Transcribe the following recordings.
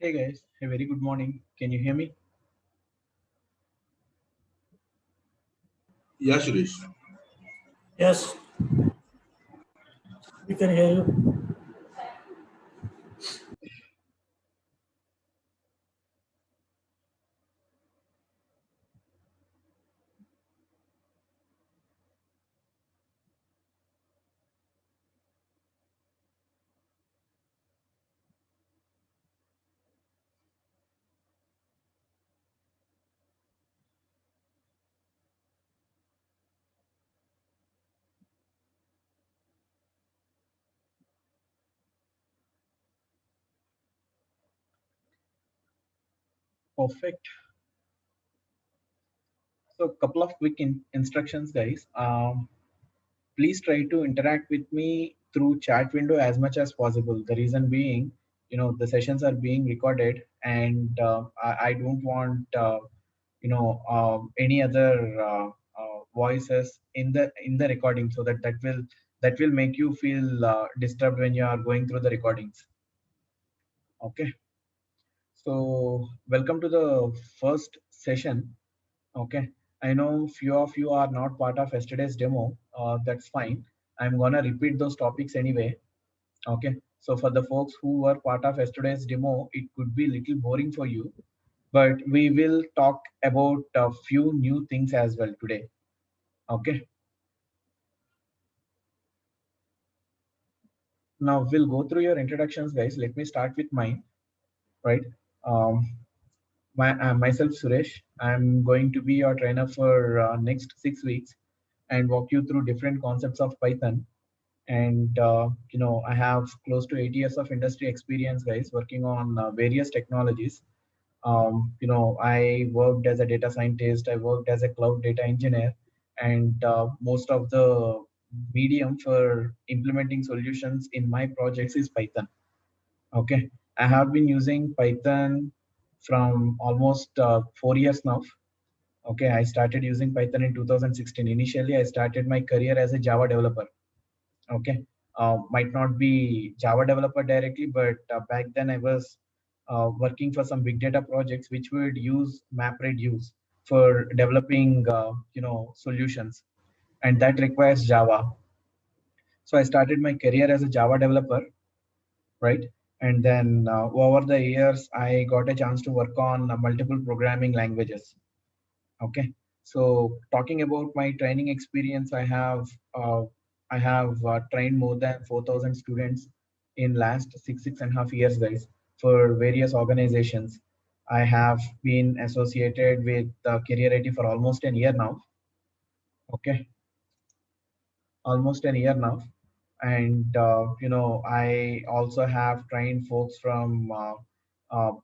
Hey guys, a very good morning. Can you hear me? Yeah, Suresh. Yes, we can hear you. Perfect. So, couple of quick instructions, guys. Please try to interact with me through chat window as much as possible. The reason being, the sessions are being recorded, and I don't want any other voices in the recording, so that will make you feel disturbed when you are going through the recordings. Okay. So, welcome to the first session. Okay, I know few of you are not part of yesterday's demo. That's fine. I'm gonna repeat those topics anyway. Okay, so for the folks who were part of yesterday's demo, it could be little boring for you, but we will talk about a few new things as well today. Okay, now we'll go through your introductions, guys. Let me start with mine. Right. Um, myself Suresh. I'm going to be your trainer for next 6 weeks and walk you through different concepts of Python. And I have close to 8 years of industry experience, guys, working on various technologies. I worked as a data scientist, I worked as a cloud data engineer, and most of the medium for implementing solutions in my projects is Python. Okay, I have been using Python from almost 4 years now. Okay, I started using Python in 2016. Initially I started my career as a Java developer. Okay, might not be Java developer directly, but back then I was working for some big data projects which would use MapReduce for developing solutions, and that requires Java. So I started my career as a Java developer, right? And then over the years I got a chance to work on multiple programming languages. Okay, so talking about my training experience, uh, I have trained more than 4,000 students in last six and a half years, guys, for various organizations. I have been associated with Career IT for almost an year now. Okay, almost an year now, and I also have trained folks from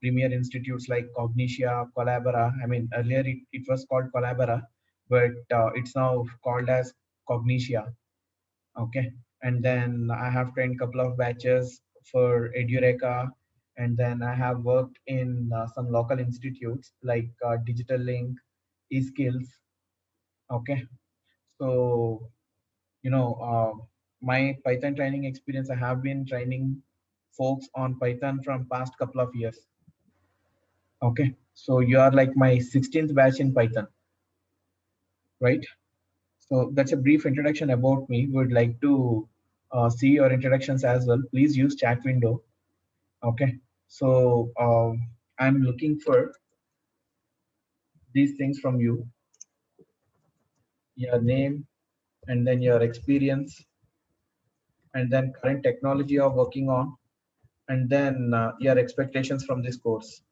premier institutes like Cognitia, Collabora. I mean, earlier it was called Collabora, but it's now called as Cognitia. Okay, and then I have trained couple of batches for Edureka, and then I have worked in some local institutes like Digital Link, eSkills. Okay, so my Python training experience, I have been training folks on Python from past couple of years. Okay, so you are like my 16th batch in Python, right? So that's a brief introduction about me. Would like to see your introductions as well. Please use chat window. Okay, so I'm looking for these things from you: your name, and then your experience, and then current technology you're working on, and then your expectations from this course.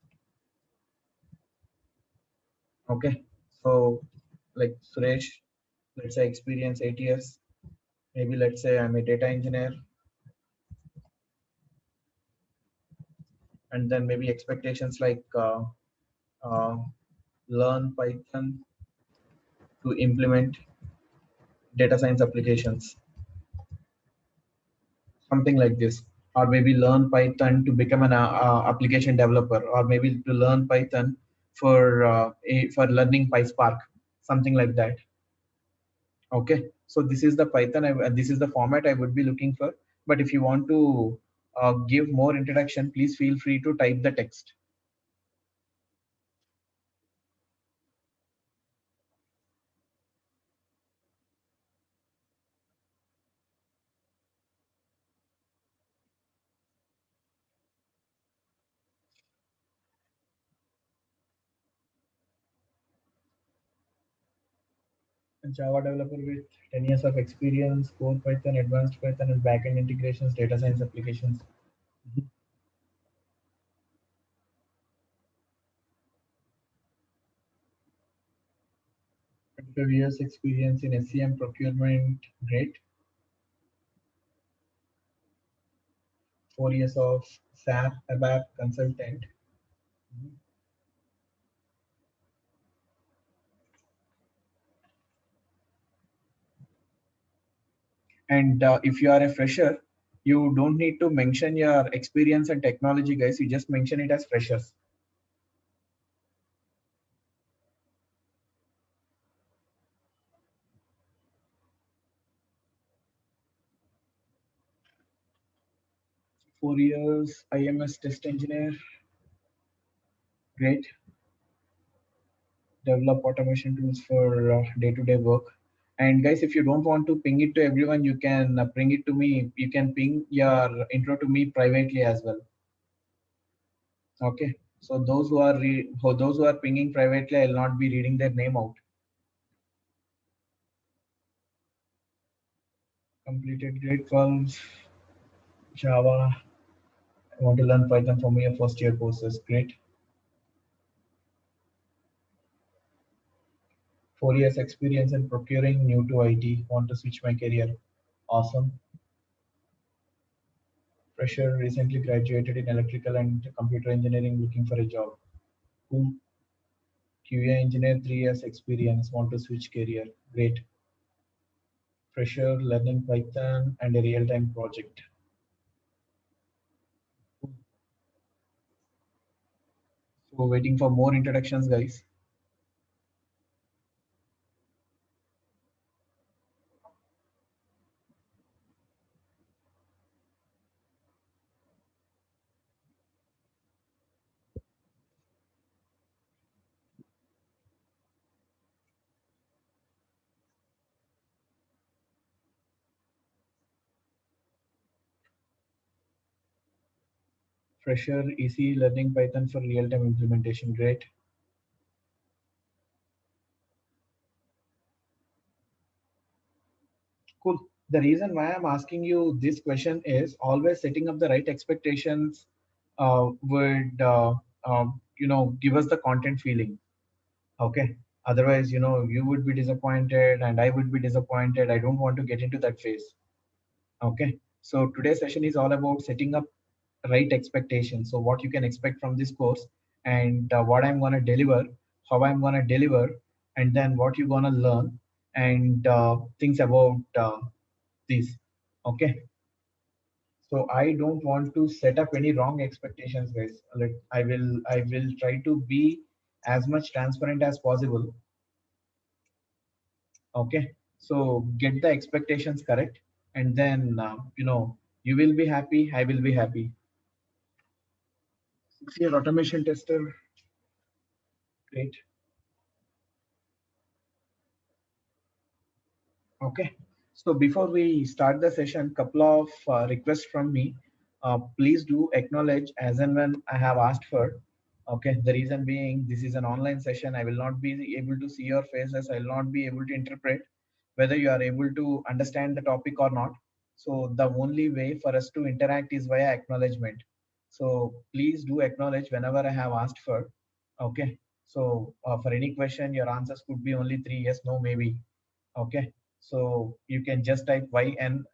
Okay, so like Suresh, let's say experience 8 years. Maybe let's say I'm a data engineer, and then maybe expectations like uh, learn Python to implement data science applications, something like this. Or maybe learn Python to become an application developer, or maybe to learn Python for learning PySpark, something like that. Okay, so this is the Python. This is the format I would be looking for. But if you want to give more introduction, please feel free to type the text. A Java developer with 10 years of experience, core Python, advanced Python, and backend integrations, data science applications. 25 years experience in SCM procurement, great. 4 years of SAP ABAP consultant. And if you are a fresher, you don't need to mention your experience and technology, guys. You just mention it as freshers. Four years IMS test engineer, great. Develop automation tools for day-to-day work. And guys, if you don't want to ping it to everyone, you can bring it to me. You can ping your intro to me privately as well. Okay. So those who are those who are pinging privately, I'll not be reading their name out. Completed grade 12 Java. I want to learn Python for me, first year courses. Great. 4 years experience in procuring, new to IT. Want to switch my career. Awesome. Fresher, recently graduated in electrical and computer engineering, looking for a job. Cool. QA engineer, 3 years experience. Want to switch career. Great. Fresher, learning Python and a real-time project. So waiting for more introductions, guys. Fresher, EC, learning Python for real-time implementation. Great. Cool. The reason why I'm asking you this question is always setting up the right expectations would give us the content feeling. Okay. Otherwise, you would be disappointed and I would be disappointed. I don't want to get into that phase. Okay. So today's session is all about setting up right expectations. So what you can expect from this course and what I'm going to deliver, how I'm going to deliver, and then what you're going to learn and things about this. Okay. So I don't want to set up any wrong expectations, guys. Like I will try to be as much transparent as possible. Okay. So get the expectations correct, and then you will be happy. I will be happy. 6 year automation tester. Great. Okay. So before we start the session, couple of requests from me. Please do acknowledge as and when I have asked for. Okay. The reason being, this is an online session. I will not be able to see your faces. I will not be able to interpret whether you are able to understand the topic or not. So the only way for us to interact is via acknowledgement. So please do acknowledge whenever I have asked for. Okay. So for any question, your answers could be only three yes, no, maybe. Okay. So you can just type Y and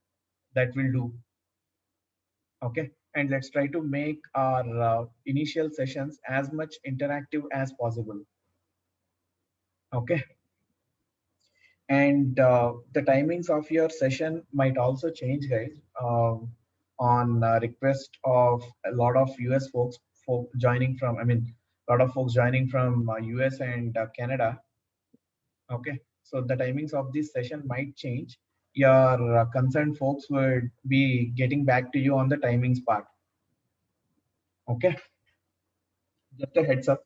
that will do. Okay. And let's try to make our initial sessions as much interactive as possible. Okay. And the timings of your session might also change, guys, on request of a lot of US folk joining from, a lot of folks joining from US and Canada. Okay. So the timings of this session might change. your concerned folks would be getting back to you on the timings part. Okay, just a heads up.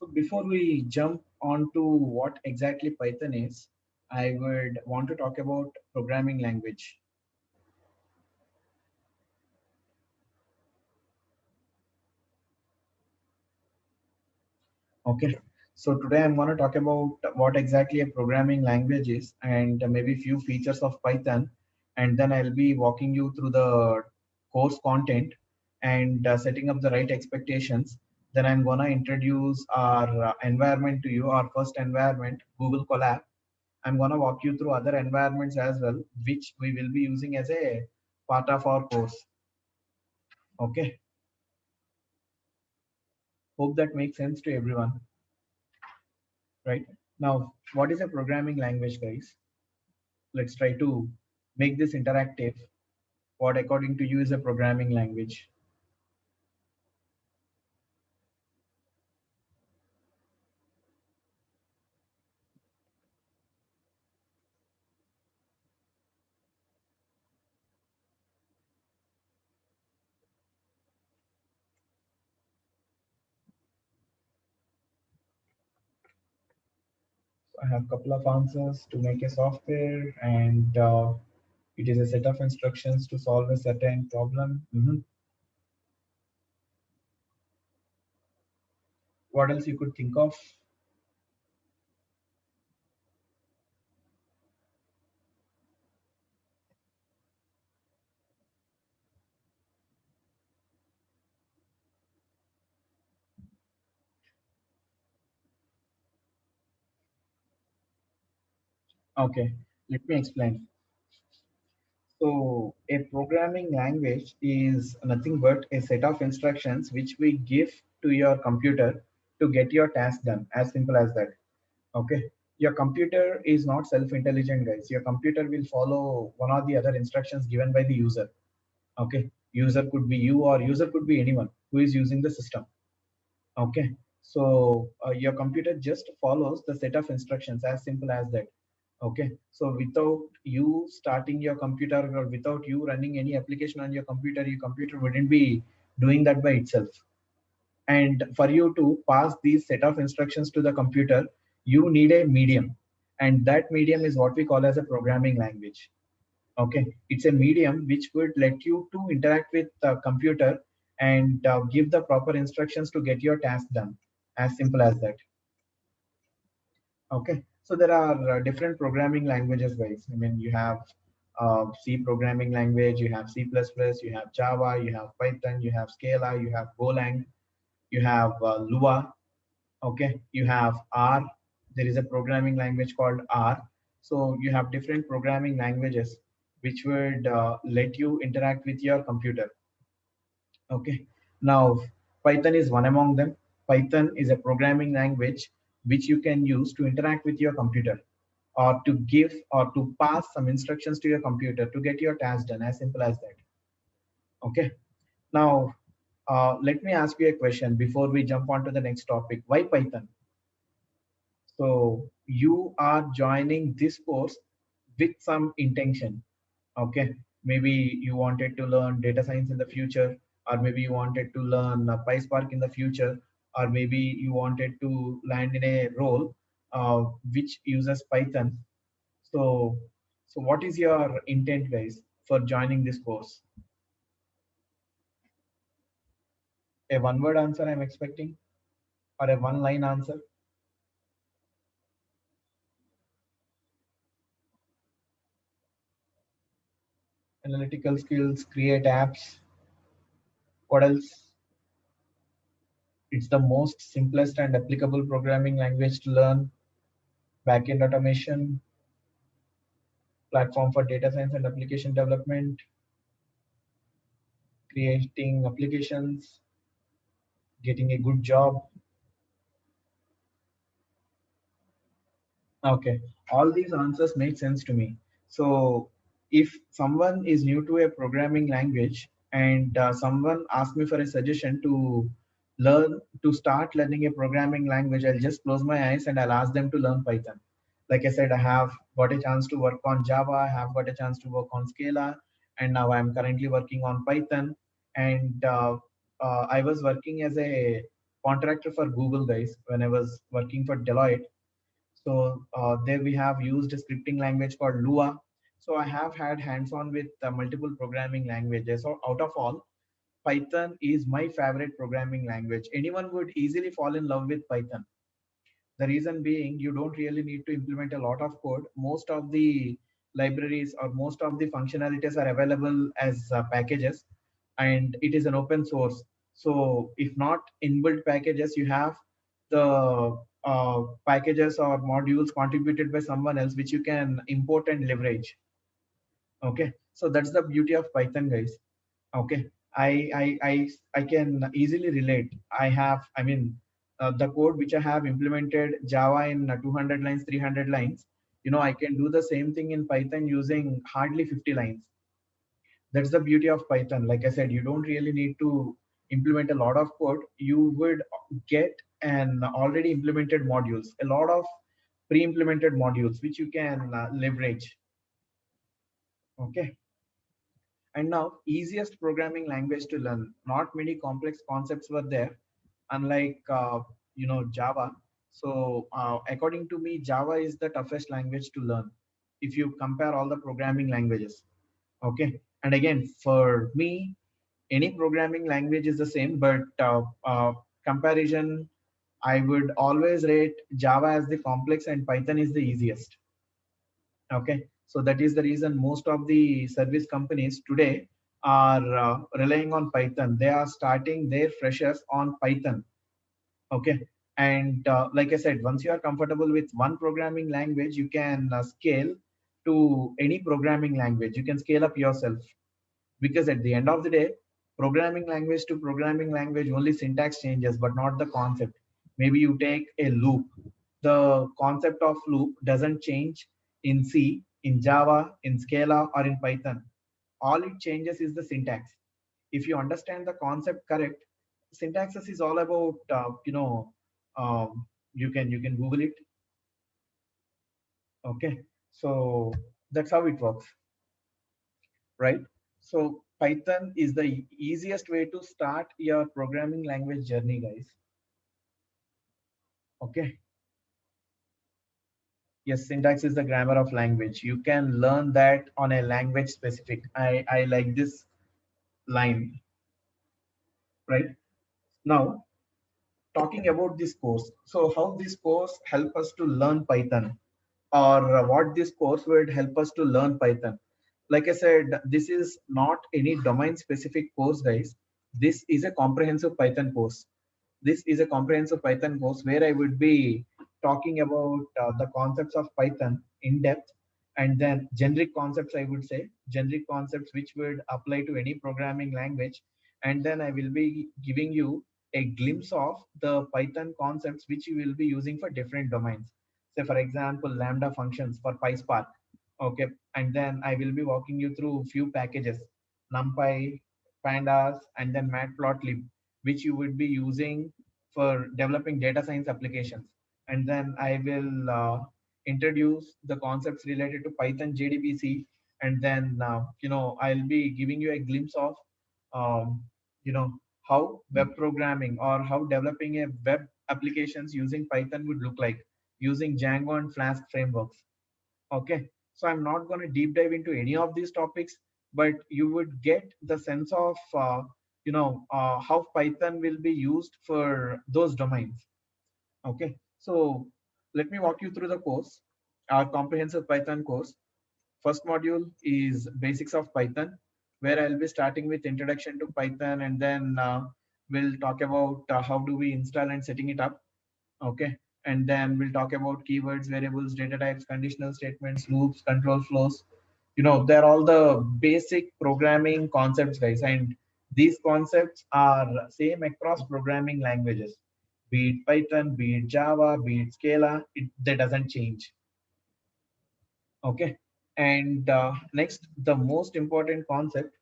So before we jump on to what exactly Python is, I would want to talk about programming language. Okay, so today I'm going to talk about what exactly a programming language is and maybe few features of Python, and then I'll be walking you through the course content and setting up the right expectations. Then I'm going to introduce our environment to you, our first environment, Google Colab. I'm going to walk you through other environments as well, which we will be using as a part of our course. Okay, hope that makes sense to everyone, right? Now, what is a programming language, guys? Let's try to make this interactive. What, according to you, is a programming language? So I have a couple of answers to make a software, and it is a set of instructions to solve a certain problem. What else you could think of? Okay, let me explain. So a programming language is nothing but a set of instructions which we give to your computer to get your task done. As simple as that. Okay. Your computer is not self-intelligent, guys. Your computer will follow one or the other instructions given by the user. Okay. User could be you or user could be anyone who is using the system. Okay. So your computer just follows the set of instructions, as simple as that. Okay. So without you starting your computer or without you running any application on your computer wouldn't be doing that by itself. And for you to pass these set of instructions to the computer, you need a medium. And that medium is what we call as a programming language. Okay, it's a medium which would let you to interact with the computer and give the proper instructions to get your task done. As simple as that. Okay, so there are different programming languages, guys. I mean, you have C programming language, you have C++, you have Java, you have Python, you have Scala, you have Golang, you have Lua. Okay, you have R. There is a programming language called R. So you have different programming languages which would let you interact with your computer. Okay, now Python is one among them. Python is a programming language which you can use to interact with your computer or to give or to pass some instructions to your computer to get your task done. As simple as that. Okay, now let me ask you a question before we jump on to the next topic. Why Python? So you are joining this course with some intention. Okay, maybe you wanted to learn data science in the future, or maybe you wanted to learn PySpark in the future, or maybe you wanted to land in a role which uses Python. So, so what is your intent, guys, for joining this course? A one-word answer I'm expecting, or a one-line answer? Analytical skills, create apps. What else? It's the most simplest and applicable programming language to learn. Backend automation, platform for data science and application development, creating applications, getting a good job. Okay, all these answers make sense to me. So, if someone is new to a programming language and someone asks me for a suggestion to learn to start learning a programming language, I'll just close my eyes and I'll ask them to learn Python. Like I said, I have got a chance to work on Java, I have got a chance to work on Scala, and now I'm currently working on Python. And I was working as a contractor for Google, guys, when I was working for Deloitte. So there we have used a scripting language called Lua. So I have had hands-on with multiple programming languages. So out of all, Python is my favorite programming language. Anyone would easily fall in love with Python. The reason being, you don't really need to implement a lot of code. Most of the libraries or most of the functionalities are available as packages, and it is an open source. So if not inbuilt packages, you have the packages or modules contributed by someone else, which you can import and leverage. Okay, so that's the beauty of Python, guys. Okay, I can easily relate. I mean, the code which I have implemented Java in 200 lines, 300 lines. I can do the same thing in Python using hardly 50 lines. That's the beauty of Python. Like I said, you don't really need to implement a lot of code. You would get an already implemented modules, a lot of pre-implemented modules which you can leverage. Okay. And now, easiest programming language to learn. Not many complex concepts were there, unlike Java. So, according to me, Java is the toughest language to learn if you compare all the programming languages. Okay, and again, for me, any programming language is the same, but comparison, I would always rate Java as the complex and Python is the easiest. Okay, so that is the reason most of the service companies today are relying on Python. They are starting their freshers on Python. Okay, and like I said, once you are comfortable with one programming language, you can scale to any programming language. You can scale up yourself, because at the end of the day, programming language to programming language, only syntax changes, but not the concept. Maybe you take a loop. The concept of loop doesn't change in C, in Java, in Scala, or in Python. All it changes is the syntax. If you understand the concept correct, syntaxes is all about you can Google it. Okay, so that's how it works, right? So Python is the easiest way to start your programming language journey, guys. Okay. Yes, syntax is the grammar of language. You can learn that on a language specific. I like this line, right? Now, talking about this course. So how this course help us to learn Python, or what this course would help us to learn Python. Like I said, this is not any domain specific course, guys. This is a comprehensive Python course. This is a comprehensive Python course where I would be talking about the concepts of Python in depth, and then generic concepts, I would say, generic concepts which would apply to any programming language. And then I will be giving you a glimpse of the Python concepts which you will be using for different domains. Say, for example, Lambda functions for PySpark. Okay. And then I will be walking you through few packages, NumPy, Pandas, and then Matplotlib, which you would be using for developing data science applications. And then I will introduce the concepts related to Python JDBC. And then, I'll be giving you a glimpse of, um, you know, how web programming or how developing a web applications using Python would look like using Django and Flask frameworks. Okay, so I'm not going to deep dive into any of these topics, but you would get the sense of how Python will be used for those domains. Okay, so let me walk you through the course, our comprehensive Python course. First module is basics of Python, where I'll be starting with introduction to Python, and then We'll talk about how do we install and setting it up. Okay. And then we'll talk about keywords, variables, data types, conditional statements, loops, control flows. They're all the basic programming concepts, guys. And these concepts are same across programming languages, be it Python, be it Java, be it Scala, that doesn't change. Okay. And next, the most important concept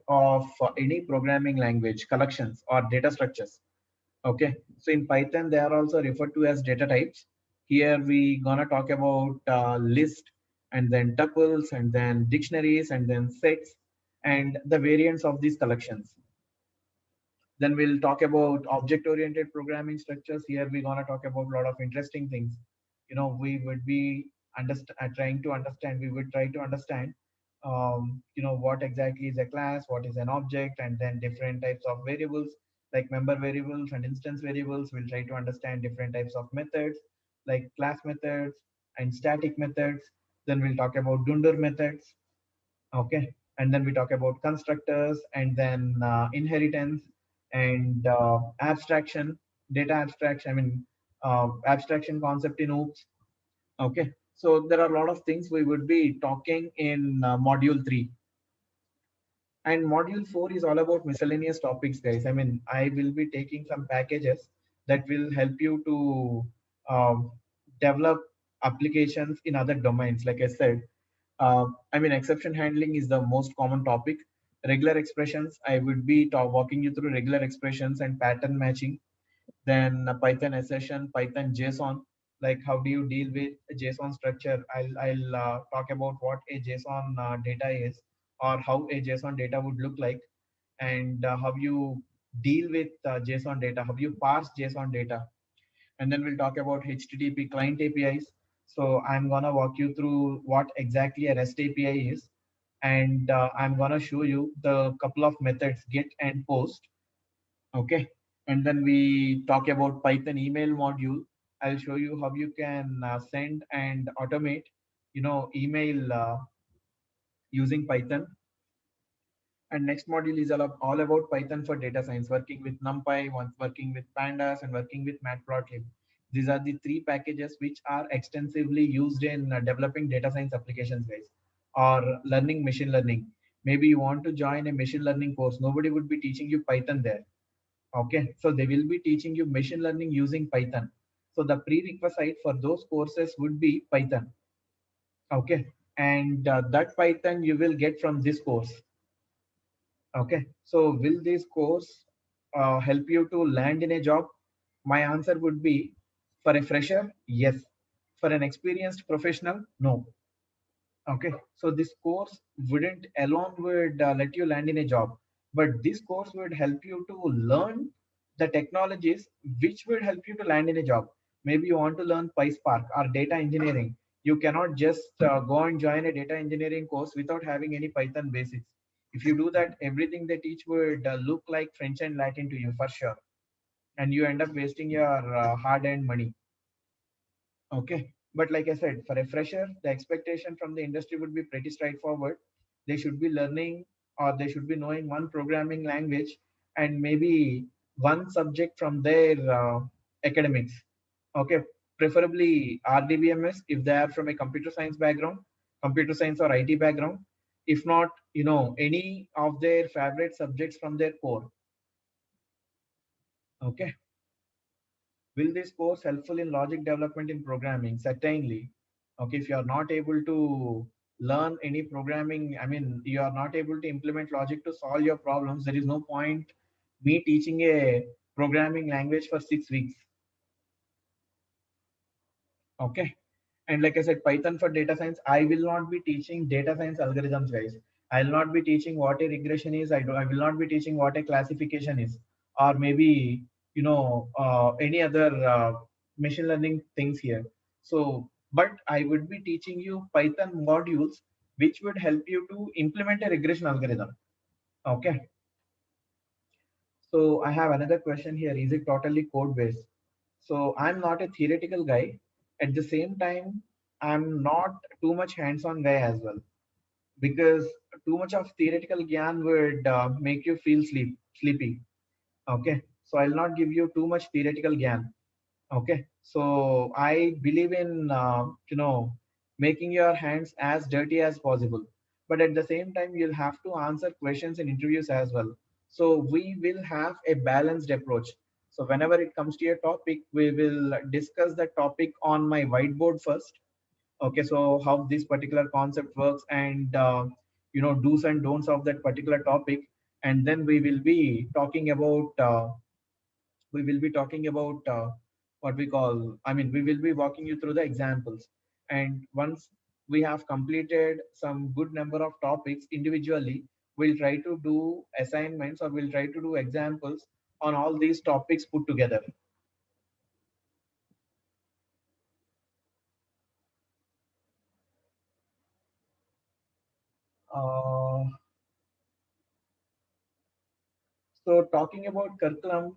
of any programming language, collections or data structures. Okay, so in Python, they are also referred to as data types. Here we gonna talk about list and then tuples and then dictionaries and then sets and the variants of these collections. Then we'll talk about object-oriented programming structures. Here we're gonna talk about a lot of interesting things. We would be trying to understand. We would try to understand, what exactly is a class, what is an object, and then different types of variables like member variables and instance variables. We'll try to understand different types of methods like class methods and static methods. Then we'll talk about Dunder methods. Okay, and then we talk about constructors and then inheritance and abstraction, data abstraction, abstraction concept in OOPS. Okay, so there are a lot of things we would be talking in module 3. And module 4 is all about miscellaneous topics, guys. I will be taking some packages that will help you to develop applications in other domains. Like I said, exception handling is the most common topic. Regular expressions, I would be walking you through regular expressions and pattern matching. Then Python assertion, Python JSON, like how do you deal with a JSON structure. I'll talk about what a JSON data is, or how a JSON data would look like, and how you deal with JSON data, how you parse JSON data. And then we'll talk about HTTP client APIs. So I'm gonna walk you through what exactly a REST API is, and I'm gonna show you the couple of methods, get and post. Okay, and then we talk about Python email module. I'll show you how you can send and automate, email using Python. And next module is all about Python for data science, working with NumPy, working with Pandas, and working with Matplotlib. These are the 3 packages which are extensively used in developing data science applications, guys, or learning machine learning. Maybe you want to join a machine learning course. Nobody would be teaching you Python there. Okay, so they will be teaching you machine learning using Python. So the prerequisite for those courses would be Python. Okay, and that Python you will get from this course. Okay, so will this course help you to land in a job? My answer would be, for a fresher, yes. For an experienced professional, no. Okay, so this course wouldn't alone would let you land in a job, but this course would help you to learn the technologies which would help you to land in a job. Maybe you want to learn PySpark or data engineering. You cannot just go and join a data engineering course without having any Python basics. If you do that, everything they teach would look like French and Latin to you for sure, and you end up wasting your hard-earned money. Okay. But like I said, for a fresher, the expectation from the industry would be pretty straightforward. They should be learning, or they should be knowing one programming language and maybe one subject from their academics. Okay. Preferably RDBMS if they are from a computer science background, computer science or IT background. If not, any of their favorite subjects from their core. Okay. Will this course helpful in logic development in programming? Certainly. Okay, if you are not able to learn any programming, you are not able to implement logic to solve your problems, there is no point me teaching a programming language for 6 weeks. Okay. And like I said, Python for data science, I will not be teaching data science algorithms, guys. I will not be teaching what a regression is. I will not be teaching what a classification is, or maybe, any other machine learning things here. So, but I would be teaching you Python modules, which would help you to implement a regression algorithm. Okay. So I have another question here. Is it totally code based? So I'm not a theoretical guy. At the same time, I'm not too much hands-on guy as well, because too much of theoretical gyan would make you feel sleep. sleepy. Okay, so I'll not give you too much theoretical gyan. Okay, so I believe in making your hands as dirty as possible, but at the same time you'll have to answer questions in interviews as well. So we will have a balanced approach. So whenever it comes to your topic, we will discuss the topic on my whiteboard first. Okay, so how this particular concept works and do's and don'ts of that particular topic, and then we will be talking about what we call, I mean, we will be walking you through the examples. And once we have completed some good number of topics individually, we'll try to do assignments or we'll try to do examples on all these topics put together. uh, so talking about curriculum,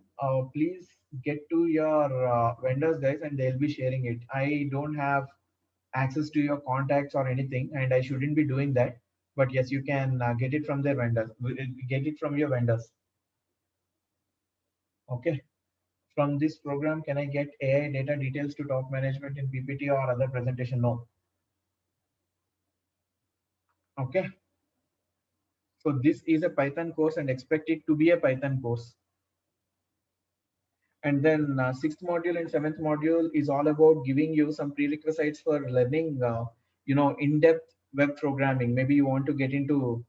please get to your vendors guys and they'll be sharing it. I don't have access to your contacts or anything, and I shouldn't be doing that. But yes, you can get it from their vendors. Get it from your vendors. Okay. From this program, can I get AI data details to top management in PPT or other presentation? No. Okay. So this is a Python course and expect it to be a Python course. And then sixth module and seventh module is all about giving you some prerequisites for learning, in-depth web programming. Maybe you want to get into,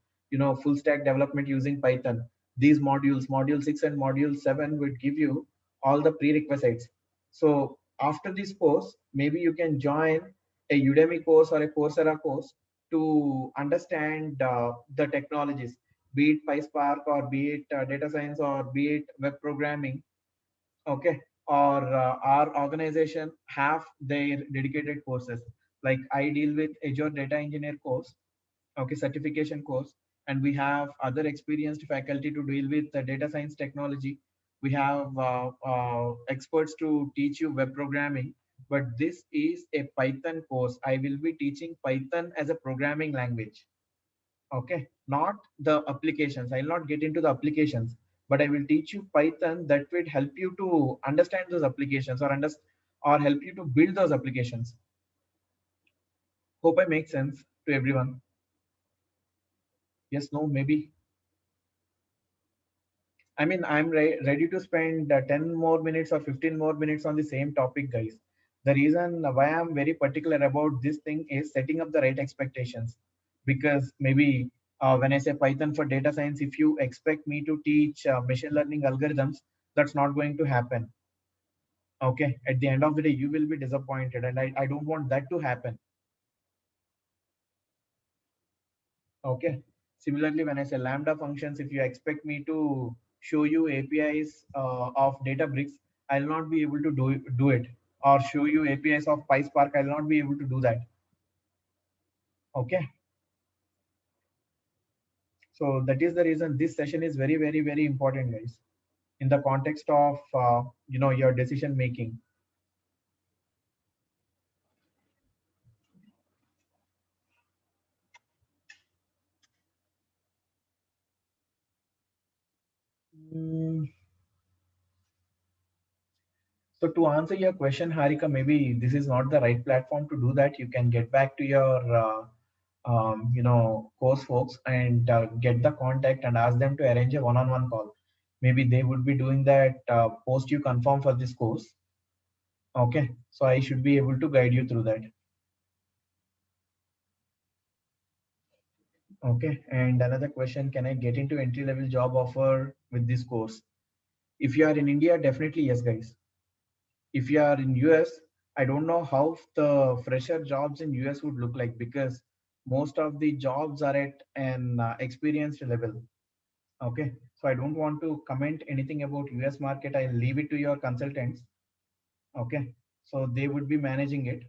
full stack development using Python. These modules, module 6 and module 7, would give you all the prerequisites. So after this course, maybe you can join a Udemy course or a Coursera course to understand the technologies, be it PySpark or be it data science or be it web programming. Okay, or our organization have their dedicated courses. Like I deal with Azure Data Engineer course, okay, certification course, and we have other experienced faculty to deal with the data science technology. We have experts to teach you web programming, but this is a Python course. I will be teaching Python as a programming language. Okay, not the applications. I'll not get into the applications, but I will teach you Python that will help you to understand those applications or help you to build those applications. Hope I make sense to everyone. Yes, no, maybe. I mean, I'm ready to spend 10 more minutes or 15 more minutes on the same topic, guys. The reason why I'm very particular about this thing is setting up the right expectations. Because maybe when I say Python for data science, if you expect me to teach machine learning algorithms, that's not going to happen. Okay. At the end of the day, you will be disappointed. And I don't want that to happen. Okay. Similarly, when I say Lambda functions, if you expect me to show you APIs of Databricks, I'll not be able to do it. Or show you APIs of PySpark, I'll not be able to do that. Okay. So that is the reason this session is very, very, very important, guys, in the context of your decision making. Mm, So to answer your question, Harika, maybe this is not the right platform to do that. You can get back to your course folks and get the contact and ask them to arrange a one-on-one call. Maybe they would be doing that post you confirm for this course. Okay, so I should be able to guide you through that. Okay, and another question: can I get into entry-level job offer with this course? If you are in India, definitely yes, guys. If you are in US, I don't know how the fresher jobs in US would look like, because most of the jobs are at an experienced level. Okay, so I don't want to comment anything about US market. I'll leave it to your consultants. Okay, so they would be managing it.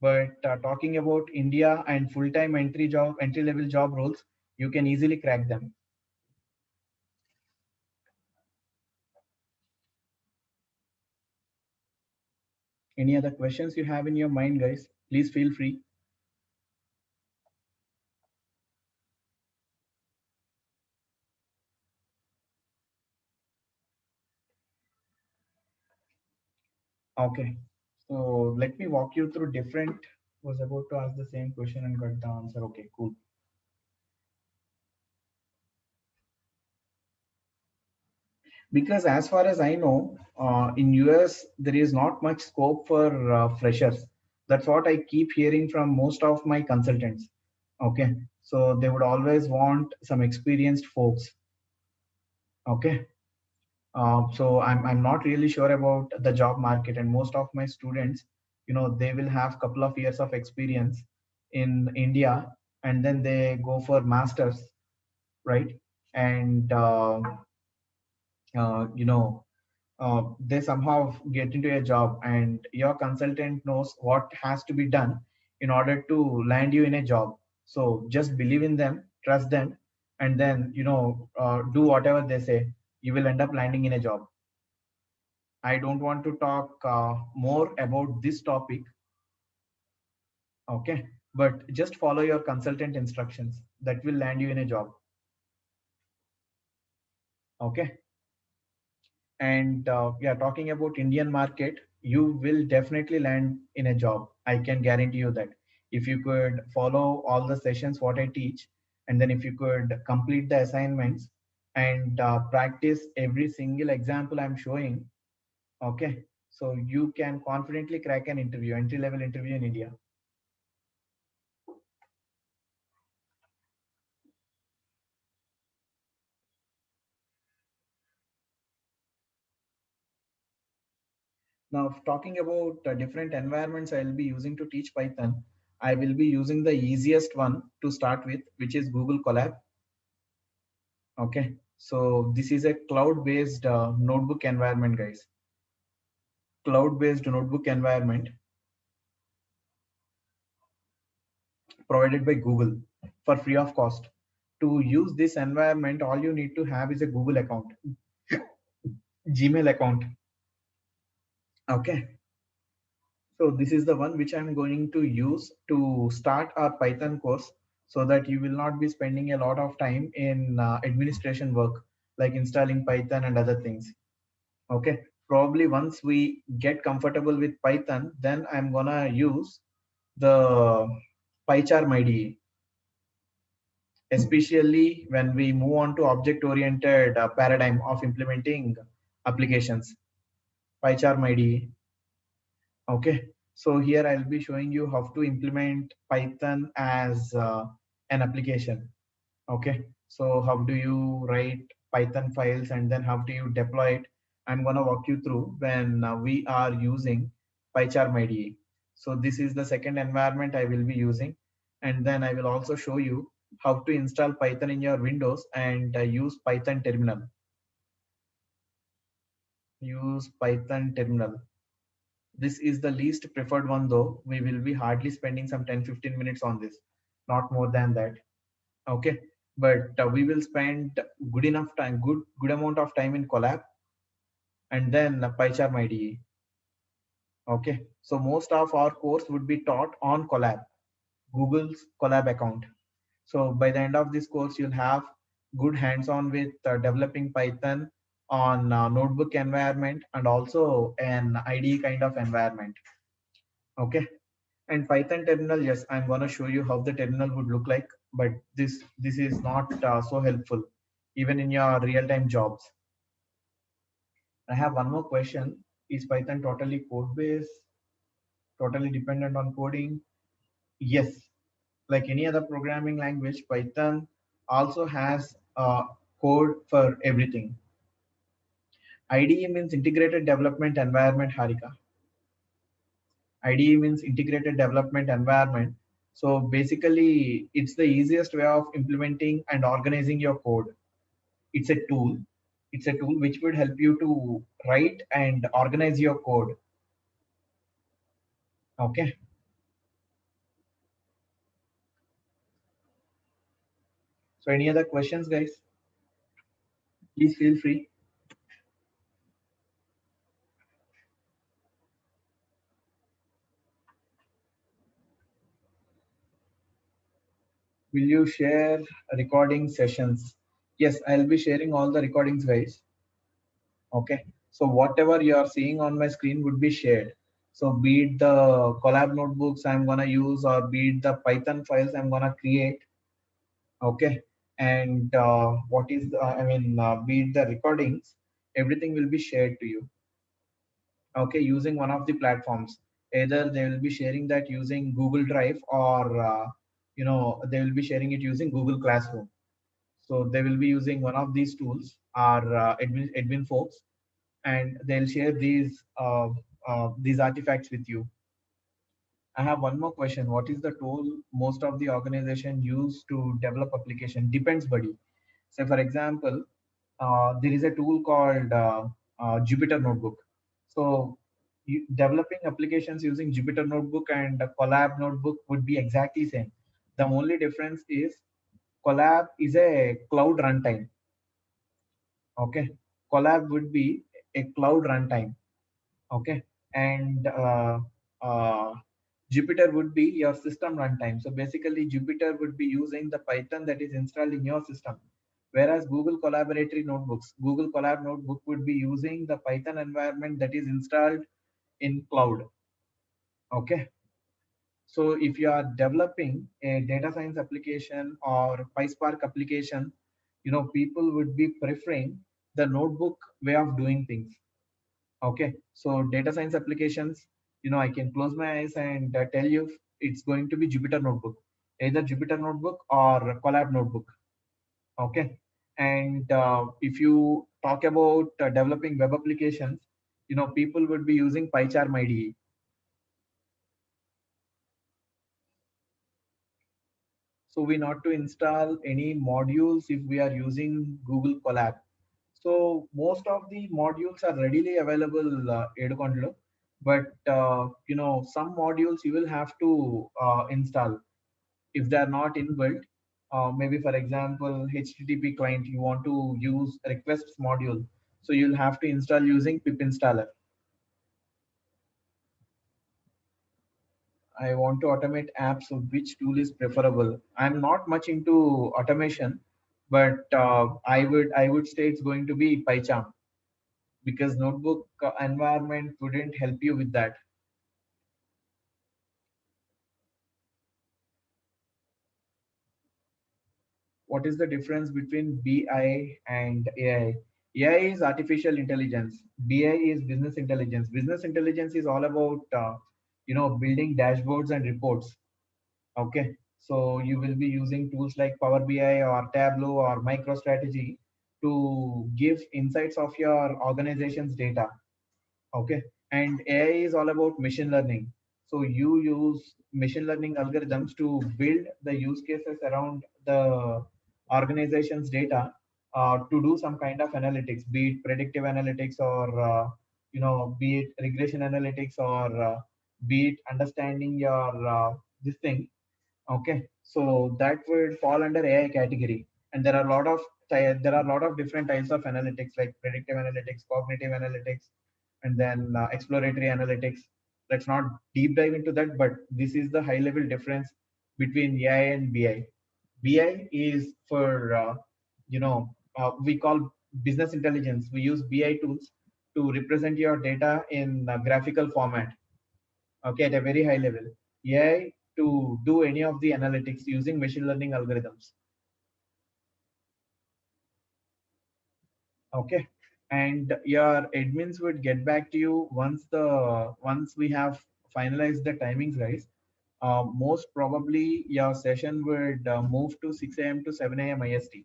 But talking about India and full-time entry level job roles, you can easily crack them. Any other questions you have in your mind, guys? Please feel free. Okay. So let me walk you through different. Was about to ask the same question and got the answer. Okay, cool. Because as far as I know, in US there is not much scope for freshers. That's what I keep hearing from most of my consultants. Okay, so they would always want some experienced folks. Okay, so I'm not really sure about the job market, and most of my students, they will have couple of years of experience in India, and then they go for masters, right? And you know they somehow get into a job, and your consultant knows what has to be done in order to land you in a job. So just believe in them, trust them, and then do whatever they say. You will end up landing in a job. I don't want to talk more about this topic, okay? But just follow your consultant instructions. That will land you in a job, okay? And yeah, talking about Indian market, you will definitely land in a job. I can guarantee you that. If you could follow all the sessions what I teach, and then if you could complete the assignments and practice every single example I'm showing, okay, so you can confidently crack an interview, entry level interview in India. Now, talking about different environments I'll be using to teach Python, I will be using the easiest one to start with, which is Google Colab. Okay, so this is a cloud-based notebook environment, guys. Cloud-based notebook environment provided by Google for free of cost. To use this environment, all you need to have is a Google account, Gmail account. Okay, so this is the one which I'm going to use to start our Python course, so that you will not be spending a lot of time in administration work like installing Python and other things. Okay, probably once we get comfortable with Python, then I'm gonna use the PyCharm IDE, especially when we move on to object-oriented paradigm of implementing applications. PyCharm IDE. Okay, so here I'll be showing you how to implement Python as an application. Okay, so how do you write Python files, and then how do you deploy it? I'm gonna walk you through when we are using PyCharm IDE. So this is the second environment I will be using, and then I will also show you how to install Python in your Windows and use Python terminal. Use Python terminal. This is the least preferred one though. We will be hardly spending some 10-15 minutes on this, not more than that. Okay, but we will spend good enough time, good amount of time in Colab, and then PyCharm IDE. Okay, so most of our course would be taught on Colab, Google's Colab account. So by the end of this course, you'll have good hands-on with developing Python on notebook environment and also an IDE kind of environment. Okay, and Python terminal, yes, I'm gonna show you how the terminal would look like, but this is not so helpful even in your real-time jobs. I have one more question. Is Python totally code-based, totally dependent on coding? Yes, like any other programming language, Python also has code for everything. IDE means integrated development environment, Harika. IDE means integrated development environment. So basically, it's the easiest way of implementing and organizing your code. It's a tool. It's a tool which would help you to write and organize your code. Okay. So any other questions, guys? Please feel free. Will you share recording sessions? Yes, I'll be sharing all the recordings, guys. Okay. So whatever you are seeing on my screen would be shared. So be it the Colab notebooks I'm gonna use, or be it the Python files I'm gonna create, okay, and what is be it the recordings, everything will be shared to you, okay, using one of the platforms. Either they will be sharing that using Google Drive, or they will be sharing it using Google Classroom. So they will be using one of these tools, our admin folks, and they'll share these artifacts with you. I have one more question. What is the tool most of the organization use to develop application? Depends, buddy. So for example, there is a tool called Jupyter Notebook. So developing applications using Jupyter Notebook and Colab Notebook would be exactly same. The only difference is Colab is a cloud runtime. Okay, Colab would be a cloud runtime. Okay, and Jupyter would be your system runtime. So basically, Jupyter would be using the Python that is installed in your system, whereas Google Collaboratory Notebooks, Google Colab Notebook would be using the Python environment that is installed in cloud. Okay, so if you are developing a data science application or PySpark application, people would be preferring the notebook way of doing things. Okay, so data science applications, I can close my eyes and tell you it's going to be Jupyter Notebook, either Jupyter Notebook or Colab Notebook. Okay, and if you talk about developing web applications, people would be using PyCharm IDE. So we not to install any modules if we are using Google Colab. So most of the modules are readily available, Educondlo, but some modules you will have to install if they are not inbuilt. Maybe for example, HTTP client, you want to use requests module, so you'll have to install using pip installer. I want to automate apps, so which tool is preferable? I'm not much into automation, but I would say it's going to be PyCharm, because notebook environment wouldn't help you with that. What is the difference between BI and AI? AI is artificial intelligence. BI is business intelligence. Business intelligence is all about building dashboards and reports. Okay, so you will be using tools like Power BI or Tableau or MicroStrategy to give insights of your organization's data. Okay, and AI is all about machine learning. So you use machine learning algorithms to build the use cases around the organization's data, to do some kind of analytics, be it predictive analytics, or be it regression analytics, or be it understanding your this thing. Okay, so that would fall under AI category, and there are a lot of different types of analytics, like predictive analytics, cognitive analytics, and then exploratory analytics. Let's not deep dive into that, but this is the high level difference between AI and BI. BI is for we call business intelligence. We use BI tools to represent your data in graphical format. Okay, at a very high level. AI to do any of the analytics using machine learning algorithms. Okay, and your admins would get back to you once we have finalized the timings, guys. Most probably your session would move to 6 a.m. to 7 a.m. IST.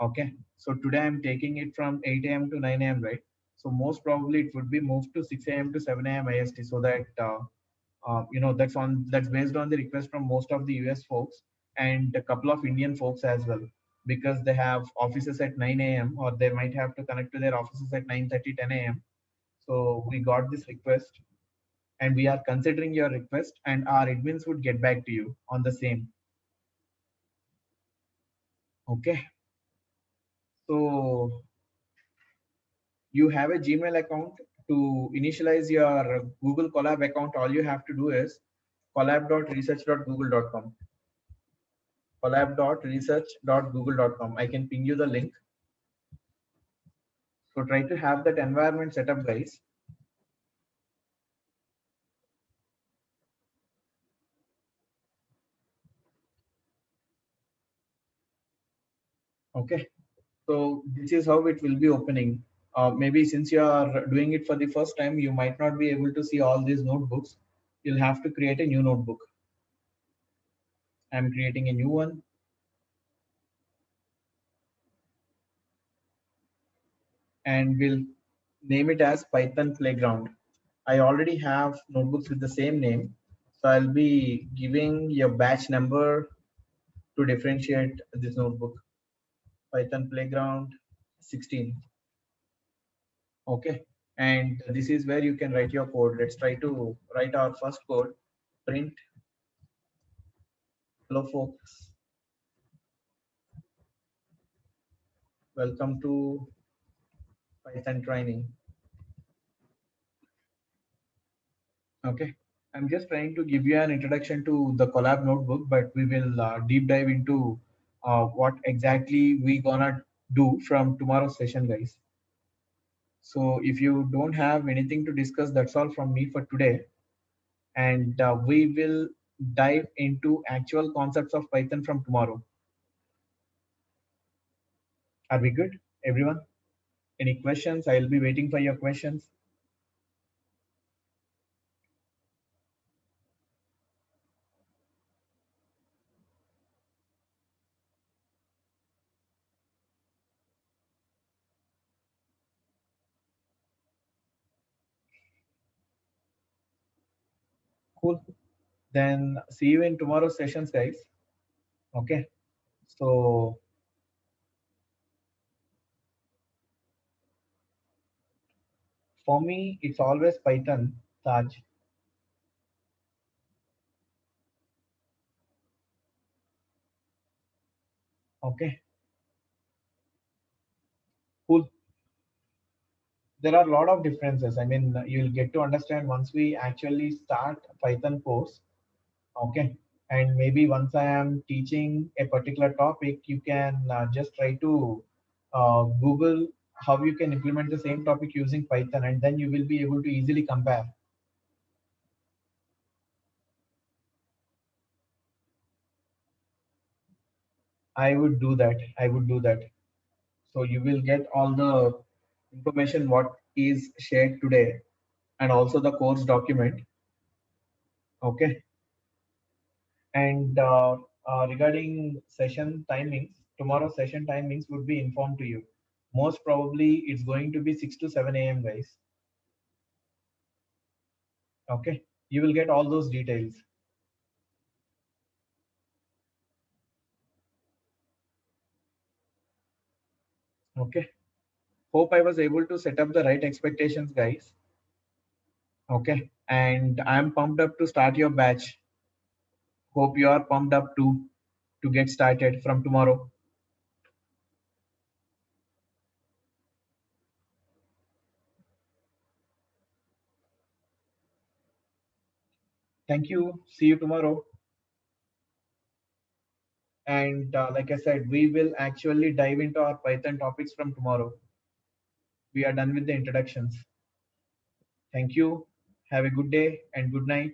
Okay, so today I'm taking it from 8 a.m. to 9 a.m., right? So most probably it would be moved to 6 a.m. to 7 a.m. IST, so that that's based on the request from most of the US folks and a couple of Indian folks as well, because they have offices at 9 a.m. or they might have to connect to their offices at 9:30, 10 a.m. So we got this request and we are considering your request, and our admins would get back to you on the same. Okay, so you have a Gmail account. To initialize your Google Colab account, all you have to do is collab.research.google.com. collab.research.google.com. I can ping you the link. So try to have that environment set up, guys. Okay. So this is how it will be opening. Maybe since you are doing it for the first time, you might not be able to see all these notebooks. You'll have to create a new notebook. I'm creating a new one. And we'll name it as Python Playground. I already have notebooks with the same name. So I'll be giving your batch number to differentiate this notebook. Python Playground 16. Okay. And this is where you can write your code. Let's try to write our first code. Print. Hello, folks. Welcome to Python training. Okay. I'm just trying to give you an introduction to the Collab notebook, but we will deep dive into what exactly we gonna do from tomorrow's session, guys. So if you don't have anything to discuss, that's all from me for today. And we will dive into actual concepts of Python from tomorrow. Are we good, everyone? Any questions? I'll be waiting for your questions. Cool. Then see you in tomorrow's sessions, guys. Okay. So for me, it's always Python, Taj. Okay. Cool. There are a lot of differences. I mean, you'll get to understand once we actually start Python course. Okay. And maybe once I am teaching a particular topic, you can just try to Google how you can implement the same topic using Python, and then you will be able to easily compare. I would do that. I would do that. So you will get all the information what is shared today and also the course document. Okay. And regarding session timings, tomorrow session timings would be informed to you. Most probably it's going to be 6 to 7 a.m. guys. Okay. You will get all those details. Okay. Hope I was able to set up the right expectations, guys. Okay. And I'm pumped up to start your batch. Hope you are pumped up too to get started from tomorrow. Thank you. See you tomorrow. And like I said, we will actually dive into our Python topics from tomorrow. We are done with the introductions. Thank you. Have a good day and good night.